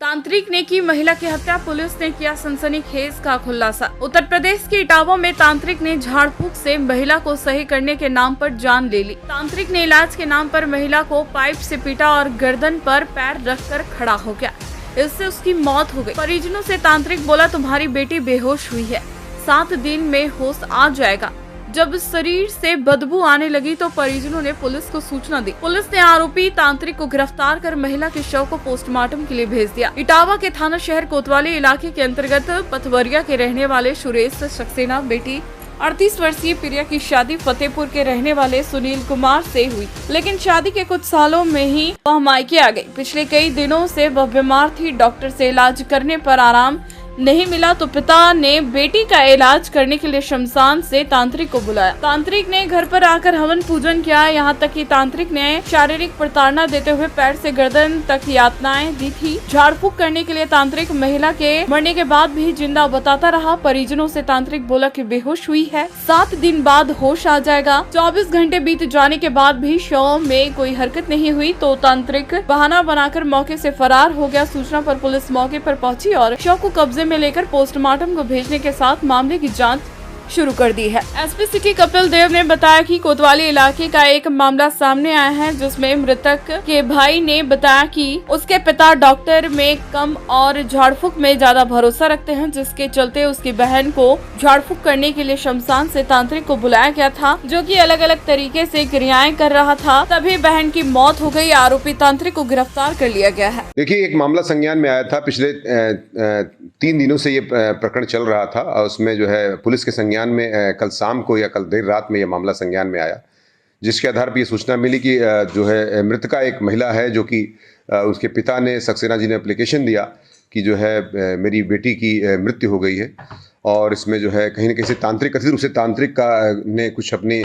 तांत्रिक ने की महिला की हत्या, पुलिस ने किया सनसनीखेज का खुलासा। उत्तर प्रदेश के इटावा में तांत्रिक ने झाड़ फूक से महिला को सही करने के नाम पर जान ले ली। तांत्रिक ने इलाज के नाम पर महिला को पाइप से पीटा और गर्दन पर पैर रखकर खड़ा हो गया। इससे उसकी मौत हो गई। परिजनों से तांत्रिक बोला, तुम्हारी बेटी बेहोश हुई है, 7 दिन में होश आ जाएगा। जब शरीर से बदबू आने लगी तो परिजनों ने पुलिस को सूचना दी। पुलिस ने आरोपी तांत्रिक को गिरफ्तार कर महिला के शव को पोस्टमार्टम के लिए भेज दिया। इटावा के थाना शहर कोतवाली इलाके के अंतर्गत पथवरिया के रहने वाले सुरेश सक्सेना बेटी 38 वर्षीय प्रिया की शादी फतेहपुर के रहने वाले सुनील कुमार से हुई, लेकिन शादी के कुछ सालों में ही वह मायके आ गई। पिछले कई दिनों से वह बीमार थी। डॉक्टर से इलाज करने पर आराम नहीं मिला तो पिता ने बेटी का इलाज करने के लिए शमशान से तांत्रिक को बुलाया। तांत्रिक ने घर पर आकर हवन पूजन किया। यहाँ तक कि तांत्रिक ने शारीरिक प्रताड़ना देते हुए पैर से गर्दन तक यातनाएं दी थी। झाड़ फूक करने के लिए तांत्रिक महिला के मरने के बाद भी जिंदा बताता रहा। परिजनों से तांत्रिक बोला कि बेहोश हुई है, 7 दिन बाद होश आ जाएगा। 24 घंटे बीत जाने के बाद भी शव में कोई हरकत नहीं हुई तो तांत्रिक बहाना बनाकर मौके से फरार हो गया। सूचना पर पुलिस मौके पर पहुंची और शव को कब्जे में लेकर पोस्टमार्टम को भेजने के साथ मामले की जांच शुरू कर दी है। एसपी सिटी कपिल देव ने बताया कि कोतवाली इलाके का एक मामला सामने आया है, जिसमें मृतक के भाई ने बताया कि उसके पिता डॉक्टर में कम और झाड़ फूक में ज्यादा भरोसा रखते हैं, जिसके चलते उसकी बहन को झाड़ फूक करने के लिए शमशान से तांत्रिक को बुलाया गया था, जो कि अलग अलग तरीके से क्रियाएं कर रहा था। तभी बहन की मौत हो गई। आरोपी तांत्रिक को गिरफ्तार कर लिया गया है। देखिए, एक मामला संज्ञान में आया था। पिछले 3 दिनों से ये प्रकरण चल रहा था और उसमें जो है पुलिस के संज्ञान में कल शाम को या कल देर रात में ये मामला संज्ञान में आया, जिसके आधार पर ये सूचना मिली कि जो है मृतका एक महिला है, जो कि उसके पिता ने सक्सेना जी ने एप्लीकेशन दिया कि जो है मेरी बेटी की मृत्यु हो गई है और इसमें जो है कहीं न कहीं तांत्रिक, कथित रूप से तांत्रिक का ने कुछ अपनी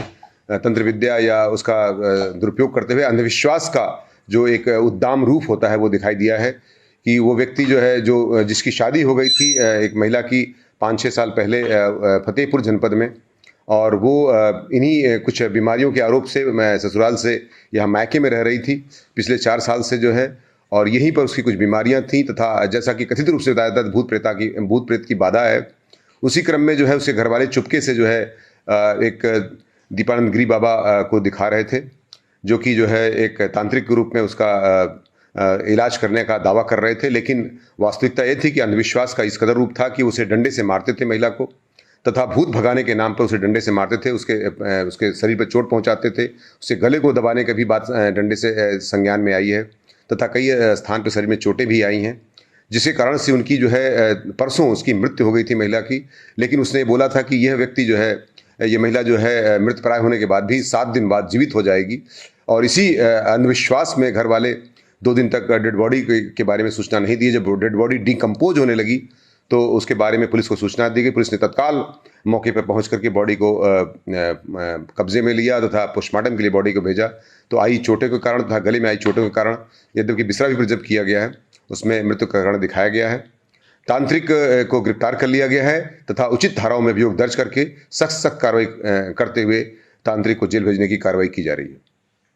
तंत्र विद्या या उसका दुरुपयोग करते हुए अंधविश्वास का जो एक उद्दाम रूप होता है वो दिखाई दिया है कि वो व्यक्ति जो है जिसकी शादी हो गई थी एक महिला की 5-6 साल पहले फतेहपुर जनपद में, और वो इन्हीं कुछ बीमारियों के आरोप से मैं ससुराल से यहाँ मायके में रह रही थी पिछले 4 साल से जो है, और यहीं पर उसकी कुछ बीमारियां थी तथा जैसा कि कथित रूप से बताया था भूत प्रेत की बाधा है। उसी क्रम में जो है उसके घर वाले चुपके से जो है एक दीपानंद गिरी बाबा को दिखा रहे थे, जो कि जो है एक तांत्रिक के रूप में उसका इलाज करने का दावा कर रहे थे। लेकिन वास्तविकता ये थी कि अंधविश्वास का इस कदर रूप था कि उसे डंडे से मारते थे महिला को, तथा भूत भगाने के नाम पर उसे डंडे से मारते थे, उसके शरीर पर चोट पहुंचाते थे, उसके गले को दबाने की भी बात डंडे से संज्ञान में आई है तथा कई स्थान पर शरीर में चोटें भी आई हैं, जिसके कारण से उनकी जो है परसों उसकी मृत्यु हो गई थी महिला की। लेकिन उसने बोला था कि यह व्यक्ति जो है, ये महिला जो है मृतप्राय होने के बाद भी 7 दिन बाद जीवित हो जाएगी, और इसी अंधविश्वास में घर वाले 2 दिन तक डेड बॉडी के बारे में सूचना नहीं दी। जब डेड बॉडी डिकम्पोज होने लगी तो उसके बारे में पुलिस को सूचना दी गई। पुलिस ने तत्काल मौके पर पहुंच करके बॉडी को कब्जे में लिया तथा पोस्टमार्टम के लिए बॉडी को भेजा। तो आई चोटों के कारण तथा गले में आई चोटों के कारण यद्यपि बिस्तरा भी प्रिजर्व किया गया है, उसमें मृत्यु का कारण दिखाया गया है। तांत्रिक को गिरफ्तार कर लिया गया है तथा उचित धाराओं में अभियोग दर्ज करके सख्त कार्रवाई करते हुए तांत्रिक को जेल भेजने की कार्रवाई की जा रही है।